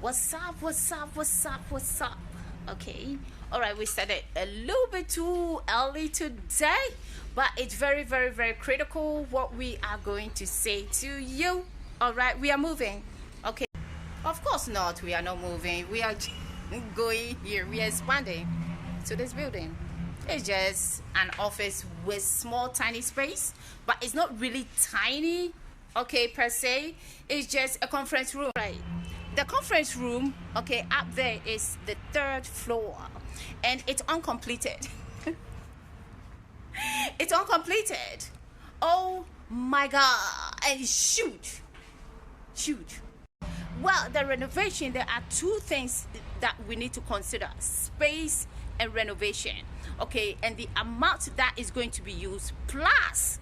What's up? What's up? What's up? What's up? Okay. All right. We started a little bit too early today, but it's very, very, very critical what we are going to say to you. All right. We are moving. Okay. Of course not. We are not moving. We are going here. We are expanding to this building. It's just an office with small, tiny space, but it's not really tiny. Okay, per se. It's just a conference room. Right. The conference room, okay, up there is the 3rd floor, and it's uncompleted. It's uncompleted. Oh my god. And it's huge. Well, the renovation, there are two things that we need to consider: space and renovation. Okay, and the amount that is going to be used, plus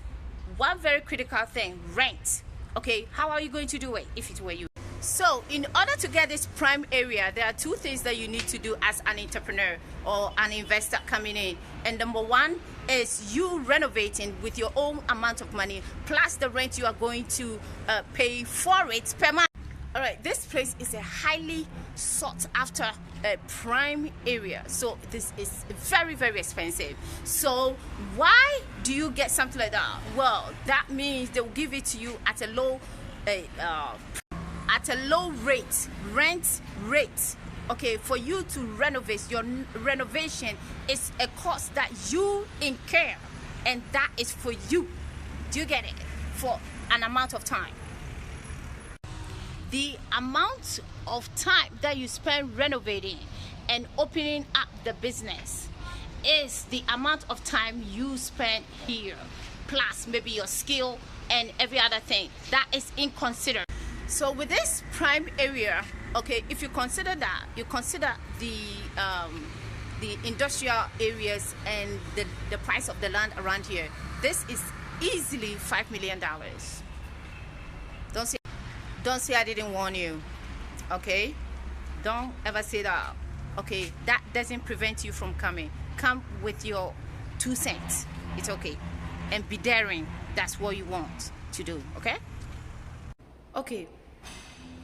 one very critical thing: rent. Okay, how are you going to do it if it were you? So in order to get this prime area, there are two things that you need to do as an entrepreneur or an investor coming in. And number one is you renovating with your own amount of money, plus the rent you are going to pay for it per month. All right, this place is a highly sought after prime area, so this is very, very expensive. So why do you get something like that? Well, that means they will give it to you at a low rent rate. Okay, for you to renovate, your renovation is a cost that you incur, and that is for you. Do you get it? For an amount of time. The amount of time that you spend renovating and opening up the business is the amount of time you spend here, plus maybe your skill and every other thing that is inconsiderate. So with this prime area, okay, if you consider that, you consider the industrial areas and the price of the land around here, this is easily $5 million. Don't say I didn't warn you. Okay, don't ever say that. Okay, that doesn't prevent you from coming. Come with your 2 cents. It's okay, and be daring. That's what you want to do. Okay.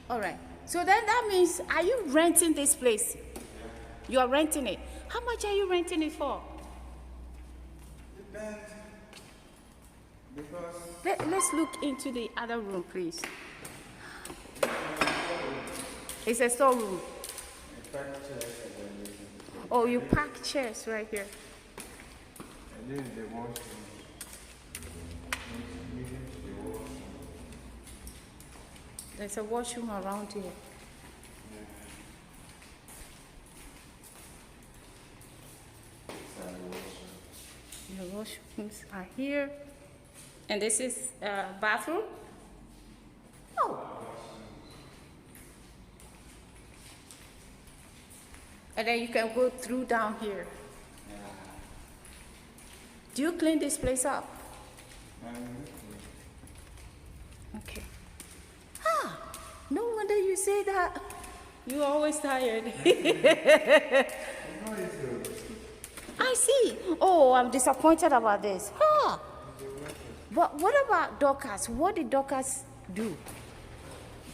All right. So then that means, are you renting this place? You are renting it. How much are you renting it for? Depends. Because Let's look into the other room, please. It's a storeroom. Oh, you pack chairs right here. And this is the washroom. There's a washroom around here. The washrooms are here. And this is a bathroom. Oh. And then you can go through down here. Do you clean this place up? Okay. No wonder you say that. You're always tired. I see. Oh, I'm disappointed about this. But what about Dorcas? What did Dorcas do?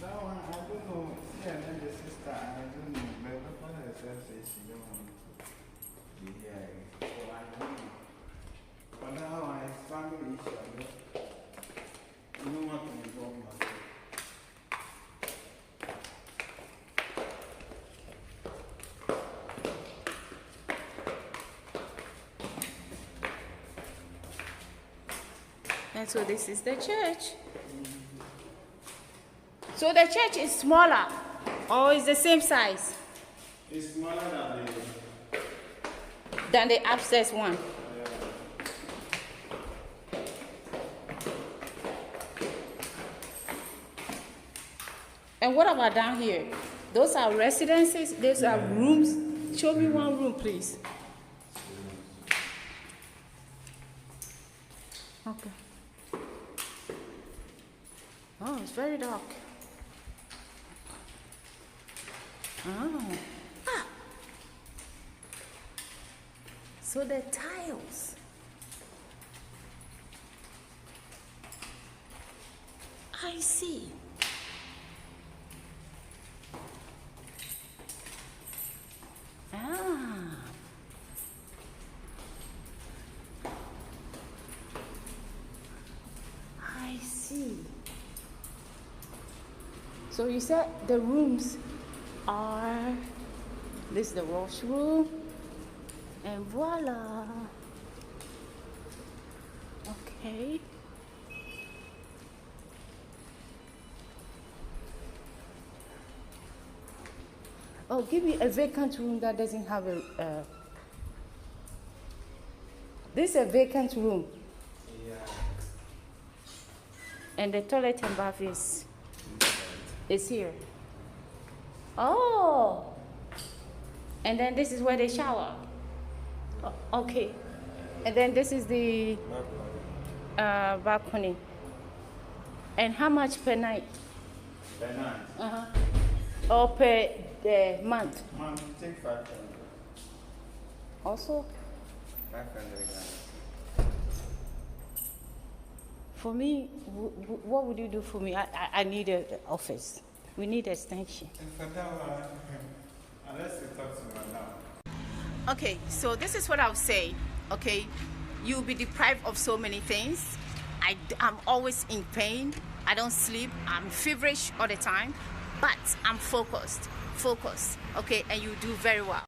That one, I don't know. Yeah, and then the sister, I don't know. But the father herself says she don't want to be here. So I don't know. But that one is family issue. I don't want to involve myself. And so this is the church. So the church is smaller, or is the same size? It's smaller Than the upstairs one. And what about down here? Those are residences, those are rooms. Show me one room, please. Okay. Oh, it's very dark. Oh. So the tiles. I see. So you said the rooms are, this is the washroom, and voila. Okay. Oh, give me a vacant room that doesn't have a. This is a vacant room. Yeah. And the toilet and bath is here. Oh. And then this is where they shower. Oh, okay. And then this is the balcony. And how much per night? Per night? Uh-huh. Or per month? Month, take 500. Also? 500. For me, what would you do for me? I need an office. We need extension. For that one, unless you talk to Madam. Okay, so this is what I'll say. Okay, you'll be deprived of so many things. I'm always in pain. I don't sleep. I'm feverish all the time, but I'm focused. Okay, and you do very well.